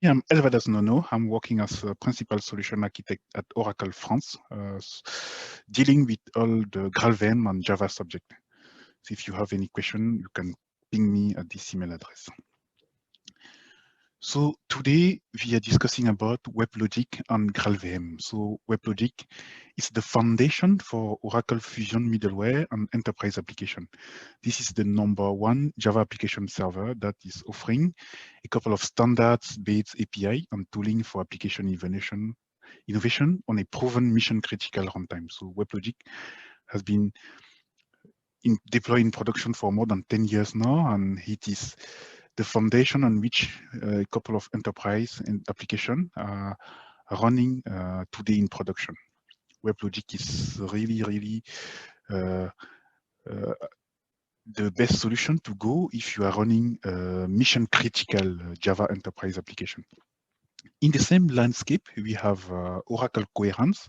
Yeah, I'm Elvadas Nono. I'm working as a principal solution architect at Oracle France, dealing with all the GraalVM and Java subject. So if you have any question, you can ping me at this email address. So today we are discussing about WebLogic and GraalVM. So WebLogic is the foundation for Oracle Fusion middleware and enterprise application. This is the #1 Java application server that is offering a couple of standards-based API and tooling for application innovation on a proven mission-critical runtime. So WebLogic has been deployed in production for more than 10 years now, and it is the foundation on which a couple of enterprise and application are running today in production. WebLogic is really uh, uh, the best solution to go if you are running a mission critical Java enterprise application. In the same landscape, we have Oracle Coherence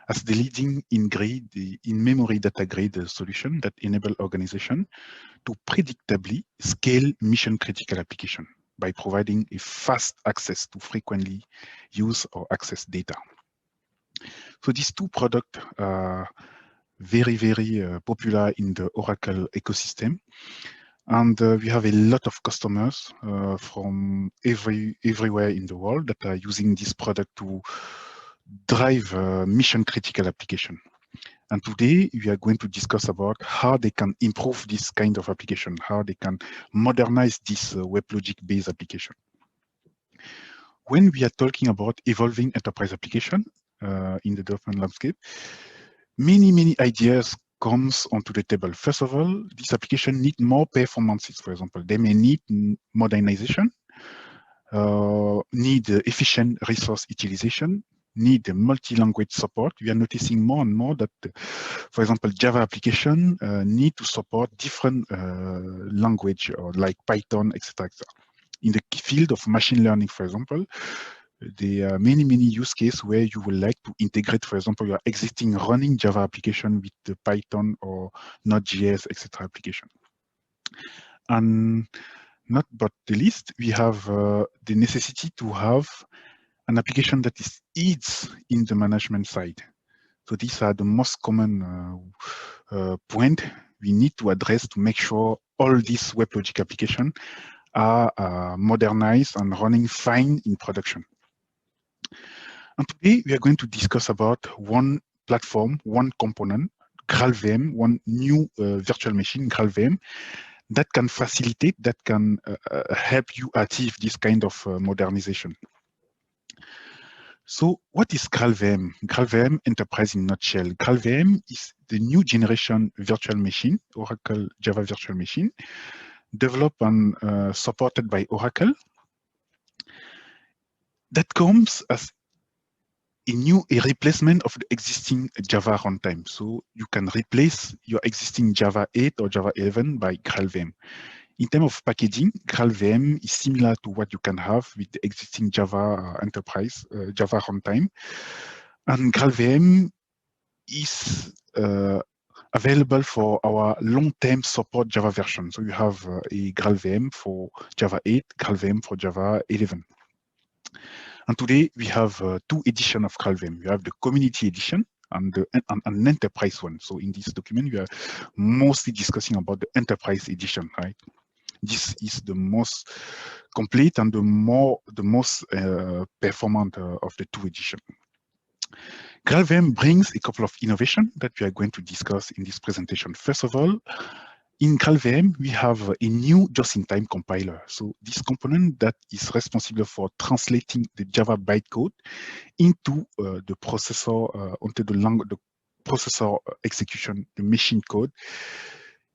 as the leading in-memory data grade solution that enable organization to predictably scale mission critical application by providing a fast access to frequently used or accessed data. So these two products are very popular in the Oracle ecosystem. And we have a lot of customers from everywhere in the world that are using this product to drive mission critical application. And today we are going to discuss about how they can improve this kind of application, how they can modernize this WebLogic based application. When we are talking about evolving enterprise application in the development landscape, many ideas comes onto the table. First of all, this application need more performances, for example. They may need modernization, need efficient resource utilization, need multi-language support. We are noticing more and more that, for example, Java application need to support different language or like Python, etc. In the field of machine learning, for example, there are many use cases where you would like to integrate, for example, your existing running Java application with the Python or Node.js, etc. application. And not but the least, we have the necessity to have an application that is easy in the management side. So these are the most common point we need to address to make sure all these WebLogic applications are modernized and running fine in production. And today we are going to discuss about one platform, one component, GraalVM, one new virtual machine, GraalVM, that can facilitate, that can help you achieve this kind of modernization. So what is GraalVM? GraalVM Enterprise in a nutshell. GraalVM is the new generation virtual machine, Oracle Java virtual machine, developed and supported by Oracle, that comes as a replacement of the existing Java runtime. So you can replace your existing Java 8 or Java 11 by GraalVM. In terms of packaging, GraalVM is similar to what you can have with the existing Java enterprise, Java runtime. And GraalVM is available for our long-term support Java version. So you have a GraalVM for Java 8, GraalVM for Java 11. And today we have two editions of GraalVM. We have the community edition and an enterprise one. So in this document, we are mostly discussing about the enterprise edition, right? This is the most complete and the most performant of the two editions. GraalVM brings a couple of innovations that we are going to discuss in this presentation. First of all, in GraalVM, we have a new just-in-time compiler. So this component that is responsible for translating the Java bytecode into the processor, onto the processor execution, the machine code,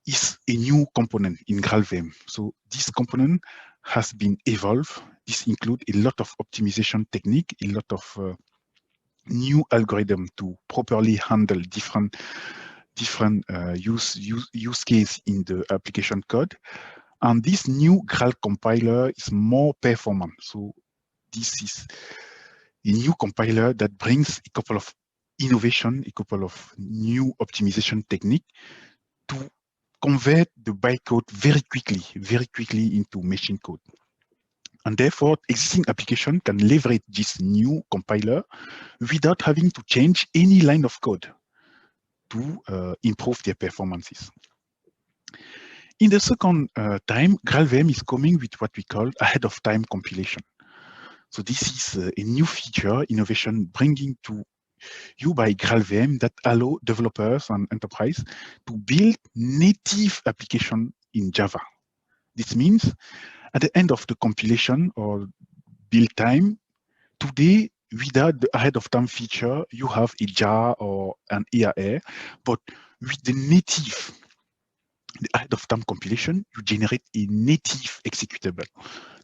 is a new component in GraalVM. So this component has been evolved. This includes a lot of optimization technique, a lot of new algorithm to properly handle different use case in the application code. And this new Graal compiler is more performant. So this is a new compiler that brings a couple of innovation, a couple of new optimization technique to convert the bytecode very quickly into machine code. And therefore, existing application can leverage this new compiler without having to change any line of code to improve their performances. In the second time, GraalVM is coming with what we call ahead of time compilation. So this is a new feature, innovation bringing to you by GraalVM that allow developers and enterprise to build native application in Java. This means at the end of the compilation or build time, today, without the ahead of time feature, you have a jar or an ERA, but with the native the ahead of time compilation, you generate a native executable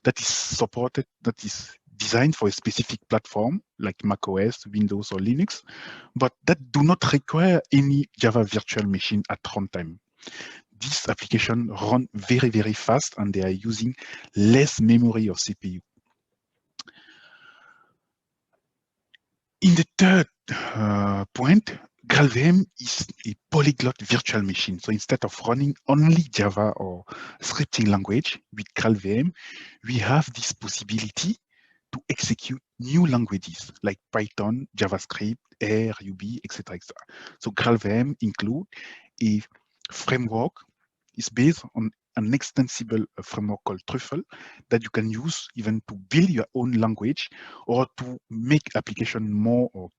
that is supported, that is designed for a specific platform like macOS, Windows, or Linux, but that do not require any Java virtual machine at runtime. This application run very, very fast, and they are using less memory of CPU. In the third point, GraalVM is a polyglot virtual machine. So instead of running only Java or scripting language with GraalVM, we have this possibility to execute new languages like Python, JavaScript, R, Ruby, etc. So GraalVM include a framework. It's based on an extensible framework called Truffle that you can use even to build your own language or to make application more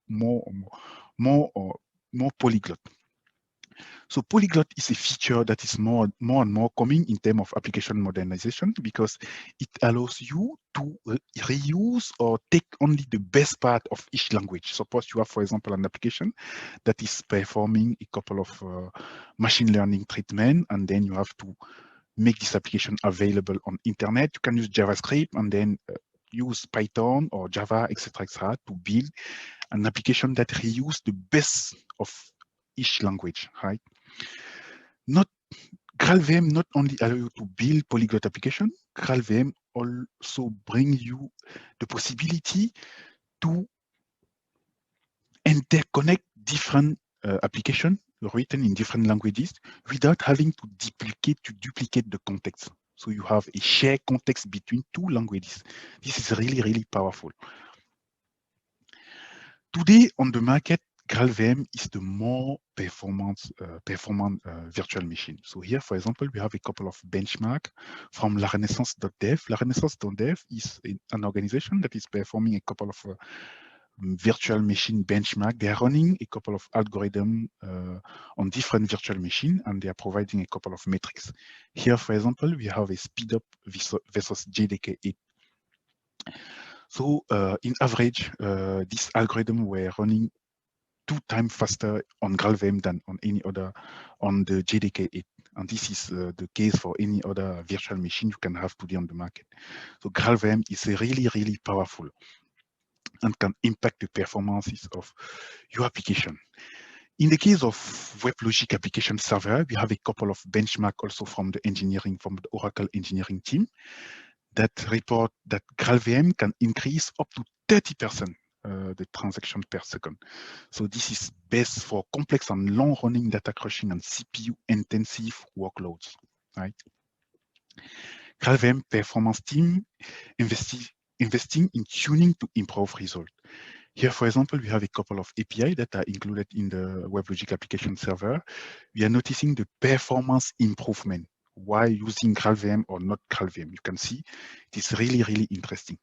polyglot. So polyglot is a feature that is more and more coming in terms of application modernization because it allows you to reuse or take only the best part of each language. Suppose you have, for example, an application that is performing a couple of machine learning treatment, and then you have to make this application available on internet. You can use JavaScript and then use Python or Java, etc., to build an application that reuse the best of each language, right? GraalVM not only allow you to build polyglot application, GraalVM also bring you the possibility to interconnect different applications written in different languages without having to duplicate the context. So you have a shared context between two languages. This is really, really powerful. Today on the market, GraalVM is the more performant virtual machine. So here, for example, we have a couple of benchmarks from larenaissance.dev. Larenaissance.dev is an organization that is performing a couple of virtual machine benchmark. They are running a couple of algorithms on different virtual machines, and they are providing a couple of metrics. Here, for example, we have a speed up versus JDK8. So in average, this algorithm were running 2 times faster on GraalVM than on any other on the JDK8. And this is the case for any other virtual machine you can have today on the market. So GraalVM is really, really powerful and can impact the performances of your application. In the case of WebLogic application server, we have a couple of benchmarks also from the Oracle engineering team that report that GraalVM can increase up to 30% the transaction per second. So this is best for complex and long-running data crushing and CPU-intensive workloads, right? GraalVM performance team investing in tuning to improve result. Here, for example, we have a couple of API that are included in the WebLogic application server. We are noticing the performance improvement while using GraalVM or not GraalVM. You can see it is really, really interesting.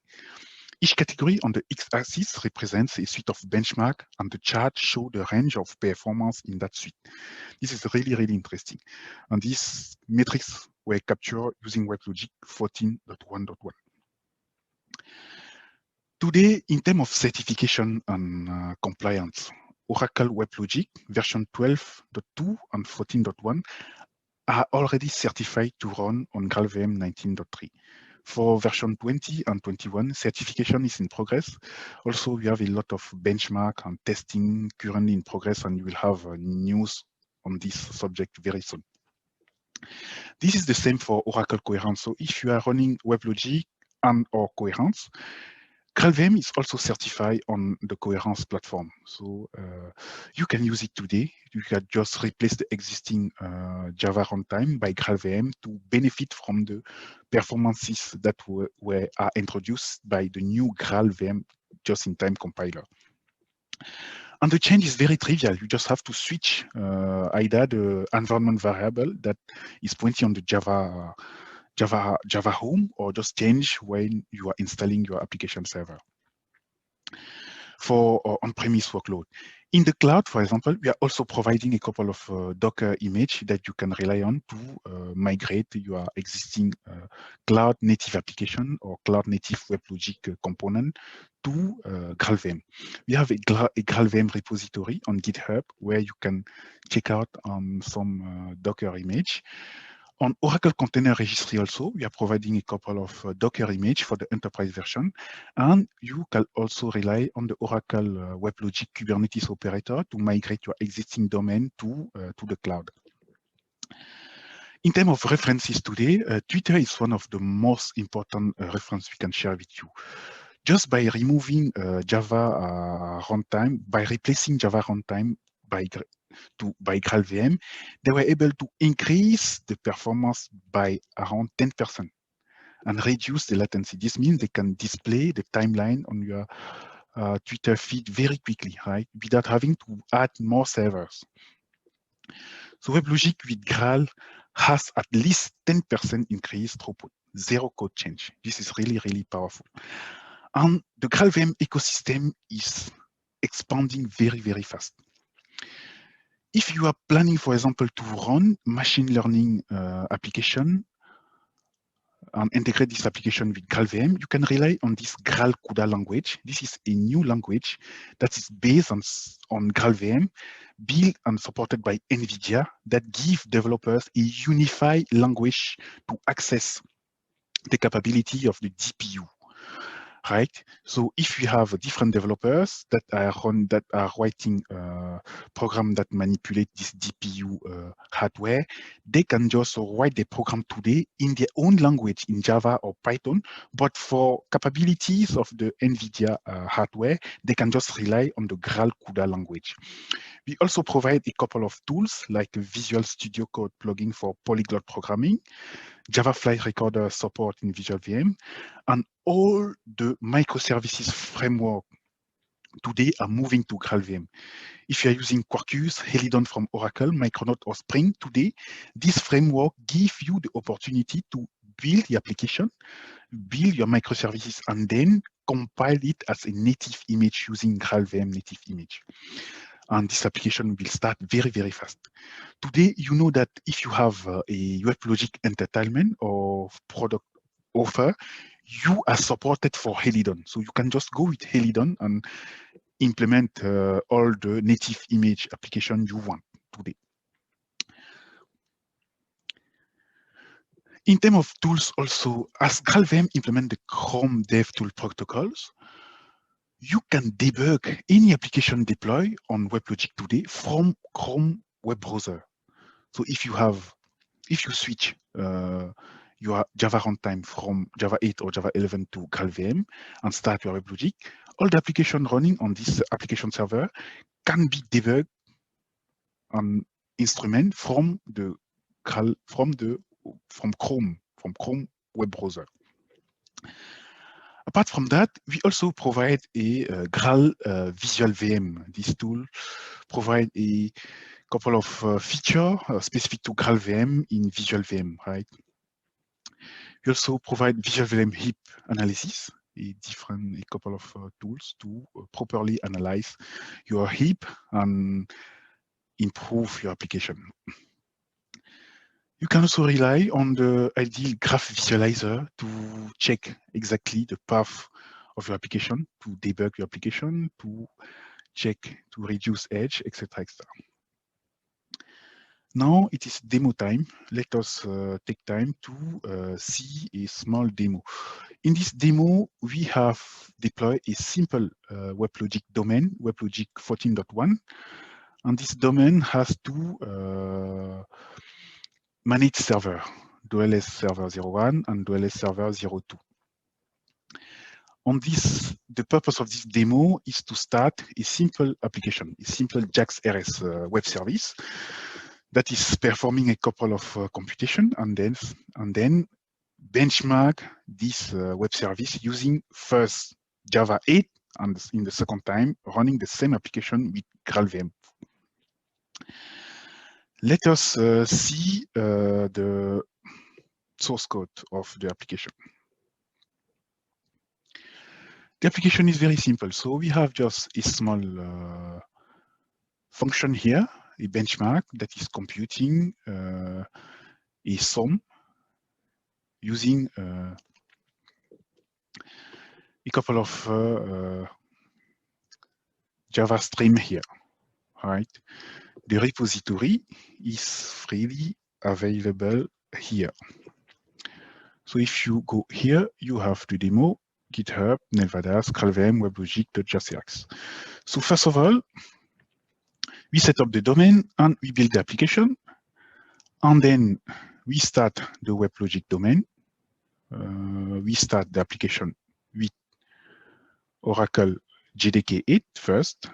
Each category on the x-axis represents a suite of benchmark, and the chart shows the range of performance in that suite. This is really, really interesting. And these metrics were captured using WebLogic 14.1.1. Today, in terms of certification and compliance, Oracle WebLogic version 12.2 and 14.1 are already certified to run on GraalVM 19.3. For version 20 and 21, certification is in progress. Also, we have a lot of benchmark and testing currently in progress, and you will have news on this subject very soon. This is the same for Oracle Coherence. So if you are running WebLogic and or Coherence, GraalVM is also certified on the Coherence platform. So you can use it today. You can just replace the existing Java runtime by GraalVM to benefit from the performances that are introduced by the new GraalVM just-in-time compiler. And the change is very trivial. You just have to switch either the environment variable that is pointing on the Java home, or just change when you are installing your application server for on-premise workload. In the cloud, for example, we are also providing a couple of Docker image that you can rely on to migrate your existing cloud native application or cloud native WebLogic component to GraalVM. We have a GraalVM repository on GitHub where you can check out some Docker image. On Oracle Container Registry also, we are providing a couple of Docker image for the enterprise version, and you can also rely on the Oracle WebLogic Kubernetes operator to migrate your existing domain to the cloud. In terms of references today, Twitter is one of the most important reference we can share with you. Just by removing Java runtime, by replacing Java runtime by GraalVM, they were able to increase the performance by around 10% and reduce the latency. This means they can display the timeline on your Twitter feed very quickly, right? Without having to add more servers. So WebLogic with Graal has at least 10% increased throughput, zero code change. This is really, really powerful. And the GraalVM ecosystem is expanding very, very fast. If you are planning, for example, to run machine learning application and integrate this application with GraalVM, you can rely on this Graal CUDA language. This is a new language that is based on GraalVM, built and supported by NVIDIA, that give developers a unified language to access the capability of the GPU. Right. So if you have different developers that are writing program that manipulate this GPU hardware, they can just write the program today in their own language, in Java or Python. But for capabilities of the NVIDIA hardware, they can just rely on the Graal CUDA language. We also provide a couple of tools like Visual Studio Code plugin for polyglot programming, Java Flight Recorder support in Visual VM, and all the microservices framework today are moving to GraalVM. If you are using Quarkus, Helidon from Oracle, Micronaut or Spring today, this framework gives you the opportunity to build the application, build your microservices, and then compile it as a native image using GraalVM native image. And this application will start very, very fast. Today, you know that if you have a WebLogic entitlement or product offer, you are supported for Helidon. So you can just go with Helidon and implement all the native image application you want today. In terms of tools also, as GraalVM implement the Chrome DevTool protocols, you can debug any application deploy on WebLogic today from Chrome web browser. So if you switch your Java runtime from Java 8 or Java 11 to GraalVM and start your WebLogic, all the application running on this application server can be debugged on instrument from Chrome web browser. Apart from that, we also provide a Graal Visual VM. This tool provides a couple of features specific to GraalVM in Visual VM, right? We also provide Visual VM heap analysis, a couple of tools to properly analyze your heap and improve your application. You can also rely on the ideal graph visualizer to check exactly the path of your application, to debug your application, to check, to reduce edge, etc., etc. Now it is demo time. Let us take time to see a small demo. In this demo, we have deployed a simple WebLogic domain, WebLogic 14.1, and this domain has two managed server, DLS server 01 and DLS server 02. On this, the purpose of this demo is to start a simple application, a simple JAX RS web service that is performing a couple of computation and then benchmark this web service using first Java 8 and in the second time running the same application with GraalVM. Let us see the source code of the application. The application is very simple. So we have just a small function here, a benchmark that is computing a sum using a couple of Java stream here, right? The repository is freely available here. So if you go here, you have the demo, GitHub, Nevadas, GraalVM, WebLogic.jcx. So first of all, we set up the domain and we build the application. And then we start the WebLogic domain. We start the application with Oracle JDK 8 first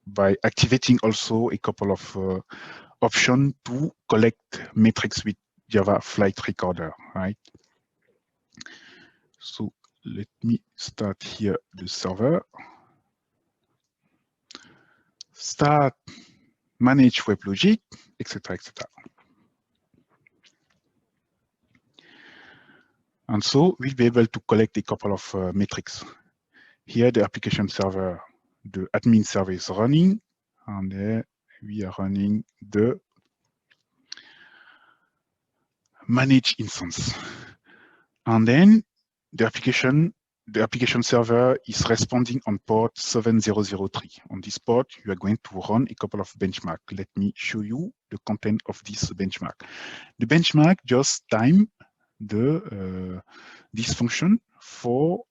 by activating also a couple of options to collect metrics with Java Flight Recorder, right? So let me start here the server. Start, manage WebLogic, etc., etc. And so we'll be able to collect a couple of metrics. Here, the application server, the admin server is running, and there we are running the manage instance. And then the application server is responding on port 7003. On this port, you are going to run a couple of benchmarks. Let me show you the content of this benchmark. The benchmark just time the this function for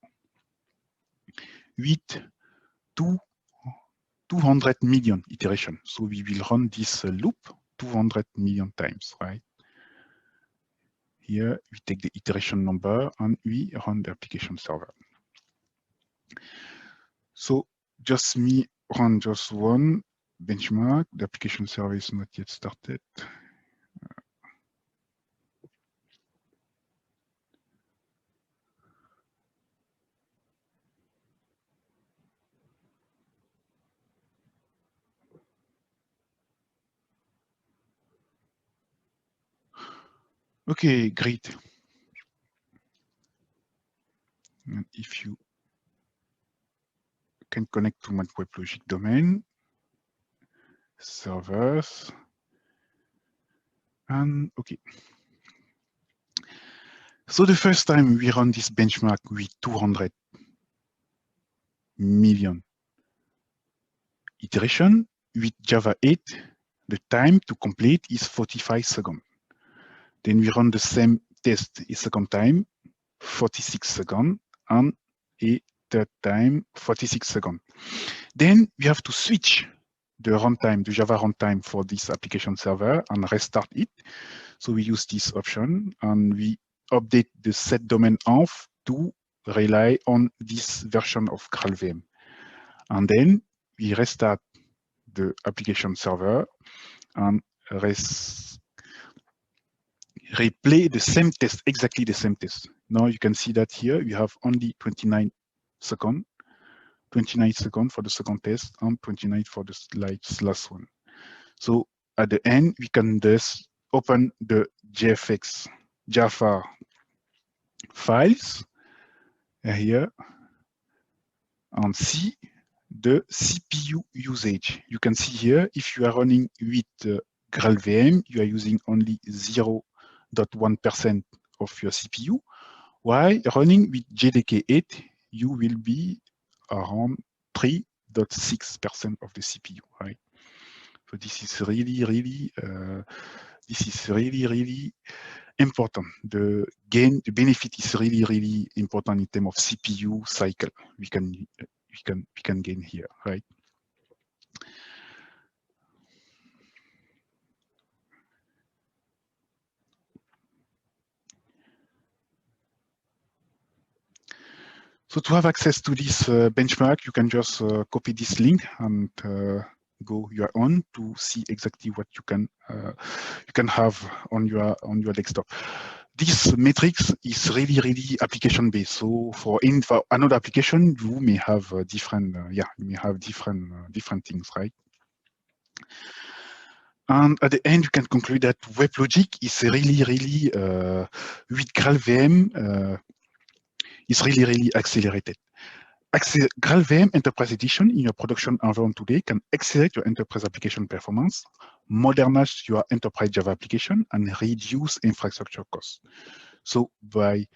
with 200 million iterations. So we will run this loop 200 million times, right? Here we take the iteration number and we run the application server. So just me run just one benchmark. The application server is not yet started. Okay, great. And if you can connect to my WebLogic domain, servers, and okay. So the first time we run this benchmark with 200 million iteration with Java 8, the time to complete is 45 seconds. Then we run the same test a second time, 46 seconds, and a third time, 46 seconds. Then we have to switch the runtime, the Java runtime for this application server and restart it. So we use this option and we update the set domain off to rely on this version of GraalVM. And then we restart the application server and replay the same test, exactly the same test. Now you can see that here we have only 29 seconds for the second test and 29 for the last one. So at the end, we can just open the JFX Java files here and see the CPU usage. You can see here, if you are running with GraalVM, you are using only 0.1% of your CPU, while running with JDK 8, you will be around 3.6% of the CPU, right? So this is really important. The benefit is really important in terms of CPU cycle. We can gain here, right? So to have access to this benchmark, you can just copy this link and go your own to see exactly what you can have on your desktop. This matrix is really application based. So for another application, you may have different different things, right? And at the end, you can conclude that WebLogic is really with GraalVM is really accelerated. GraalVM Enterprise Edition in your production environment today can accelerate your enterprise application performance, modernize your enterprise Java application, and reduce infrastructure costs. So by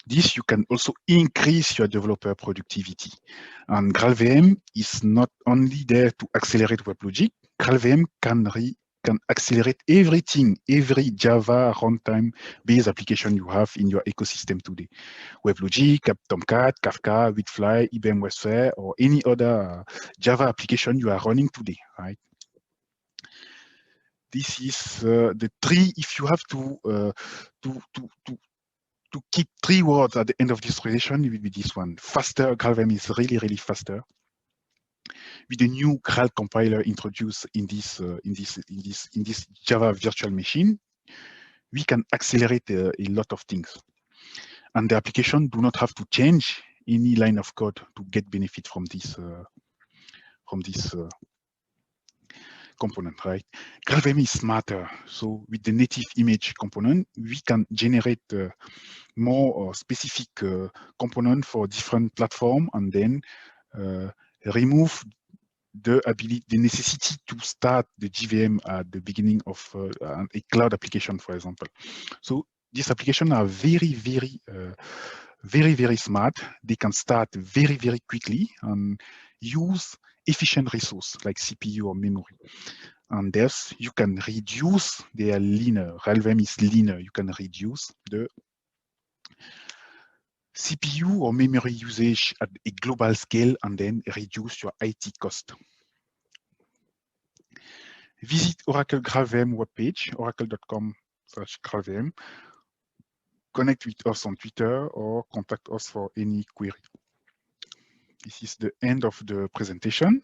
this, you can also increase your developer productivity. And GraalVM is not only there to accelerate WebLogic, GraalVM can accelerate everything, every Java runtime-based application you have in your ecosystem today. WebLogic, Tomcat, Kafka, Wildfly, IBM WebSphere, or any other Java application you are running today, right? This is the three. If you have to keep 3 words at the end of this presentation, it will be this one: faster. GraalVM is really faster. With the new Graal compiler introduced in this Java virtual machine, we can accelerate a lot of things, and the application do not have to change any line of code to get benefit from this component, right? GraalVM is smarter. So with the native image component, we can generate more specific component for different platform, and then remove the necessity to start the JVM at the beginning of a cloud application, for example. So these applications are very smart. They can start very quickly and use efficient resource like CPU or memory. And thus, you can reduce, they are leaner. GraalVM is leaner. You can reduce the CPU or memory usage at a global scale and then reduce your IT cost. Visit Oracle GraalVM webpage, oracle.com/GraalVM. Connect with us on Twitter or contact us for any query. This is the end of the presentation.